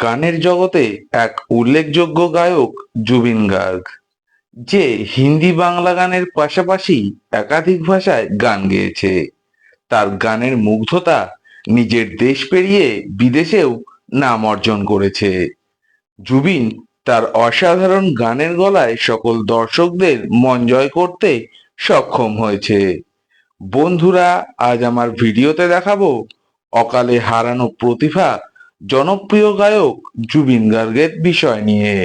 গানের জগতে এক উল্লেখযোগ্য গায়ক জুবিন গার্গ, যে হিন্দি বাংলা গানের পাশাপাশি একাধিক ভাষায় গান গেয়েছে। তার গানের মুগ্ধতা নিজের দেশ পেরিয়ে বিদেশেও নাম অর্জন করেছে। জুবিন তার অসাধারণ গানের গলায় সকল দর্শকদের মন জয় করতে সক্ষম হয়েছে। বন্ধুরা, আজ আমার ভিডিওতে দেখাবো অকালে হারানো প্রতিভা জনপ্রিয় গায়ক জুবিন গার্গের বিষয় নিয়ে।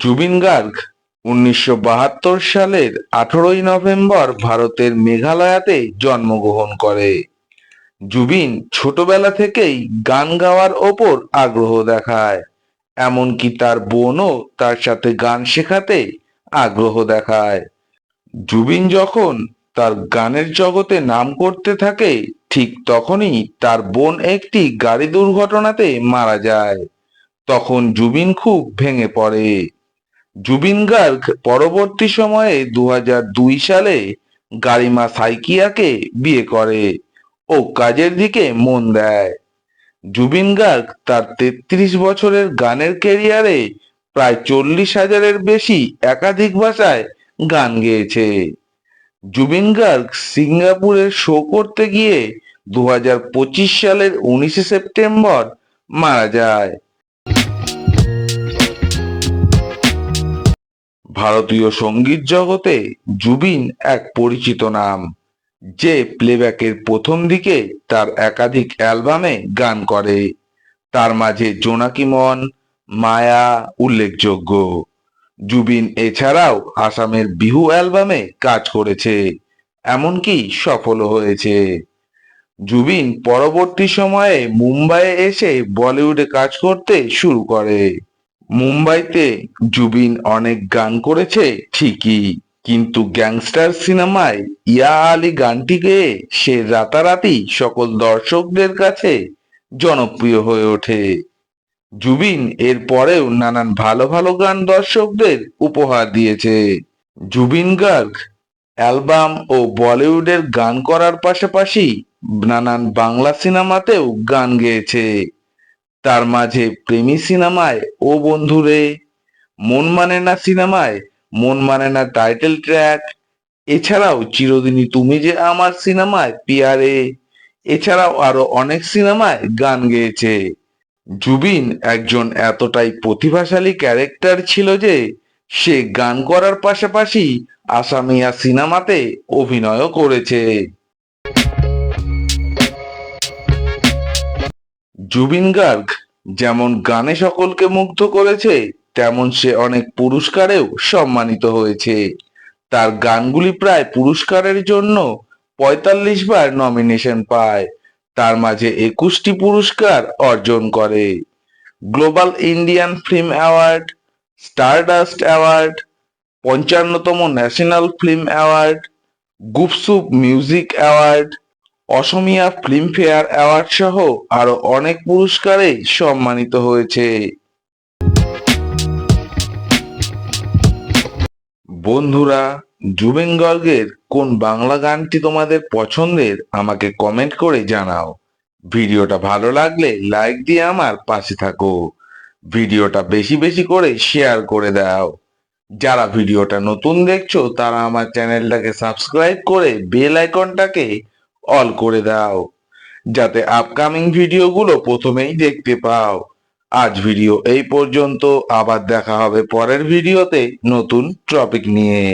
জুবিন গার্গ 1972 সালের 18ই নভেম্বর ভারতের মেঘালয়াতে জন্মগ্রহণ করে। জুবিন ছোটবেলা থেকেই গান গাওয়ার ওপর আগ্রহ দেখায়, এমনকি তার বোনও তার সাথে গান শেখাতে আগ্রহ দেখায়। জুবিন যখন তার গানের জগতে নাম করতে থাকে, ঠিক তখনই তার বোন একটি গাড়ি দুর্ঘটনাতে মারা যায়। তখন জুবিন খুব ভেঙে পড়ে। জুবিন গার্গ পরবর্তী সময়ে 2002 সালে গারিমা সাইকিয়াকে বিয়ে করে ও কাজের দিকে মন দেয়। জুবিন গার্গ তার 33 বছরের গানের ক্যারিয়ারে প্রায় 40,000-এর বেশি একাধিক ভাষায় গান গেয়েছে। জুবিন গার্গ সিঙ্গাপুরে শো করতে গিয়ে 2025 সালের 19শে সেপ্টেম্বর মারা যায়। ভারতীয় সঙ্গীত জগতে জুবিন এক পরিচিত নাম, যে প্লেব্যাকের প্রথম দিকে তার একাধিক অ্যালবামে গান করে। তার মাঝে জোনাকি মন, মায়া উল্লেখযোগ্য। জুবিন এছাড়াও আসামের বিহু অ্যালবামে কাজ করেছে, এমনকি সফল হয়েছে। জুবিন পরবর্তী সময়ে মুম্বাইয়ে এসে বলিউডে কাজ করতে শুরু করে। মুম্বাইতে জুবিন অনেক গান করেছে ঠিকই, কিন্তু গ্যাংস্টার সিনেমায় ইয়া আলী গানটি গেয়ে সে রাতারাতি সকল দর্শকদের কাছে জনপ্রিয় হয়ে ওঠে। জুবিন এর পরেও নানান ভালো ভালো গান দর্শকদের উপহার দিয়েছে। জুবিন গার্গ অ্যালবাম ও বলিউডের গান করার পাশাপাশি নানান বাংলা সিনেমাতেও গান গেয়েছে। তার মাঝে প্রেমী সিনেমায় ও বন্ধুরে, মন মানে না সিনেমায় মন মানে না টাইটেল ট্র্যাক, এছাড়াও চিরদিনই তুমি যে আমার সিনেমায় পিয়ারে, এছাড়াও আরো অনেক সিনেমায় গান গেয়েছে। জুবিন একজন এতটাই প্রতিভাশালী ক্যারেক্টার ছিল যে সে গান করার পাশাপাশি আসামিয়া সিনেমাতে অভিনয়ও করেছে। জুবিন গার্গ যেমন গানে সকলকে মুগ্ধ করেছে, তেমন সে অনেক পুরস্কারেও সম্মানিত হয়েছে। তার গানগুলি প্রায় পুরস্কারের জন্য 45 বার নমিনেশন পায়, তার মাঝে 21টি পুরস্কার অর্জন করে। Global Indian Film Award, Stardust Award, 55তম National Film Award, Gupshup Music Award, Asomiya Filmfare Award সহ আরো অনেক পুরস্কারে সম্মানিত হয়েছে। বন্ধুরা, জুবিন গার্গের কোন বাংলা গানটি তোমাদের পছন্দের আমাকে কমেন্ট করে জানাও। ভিডিওটা ভালো লাগলে লাইক দিয়ে আমার পাশে থাকো। ভিডিওটা বেশি বেশি করে শেয়ার করে দাও। যারা ভিডিওটা নতুন দেখছো তারা আমার চ্যানেলটাকে সাবস্ক্রাইব করে বেল আইকনটাকে অল করে দাও, যাতে আপকামিং ভিডিওগুলো প্রথমেই দেখতে পাও। আজ ভিডিও এই পর্যন্ত, আবার দেখা হবে পরের ভিডিওতে নতুন টপিক নিয়ে।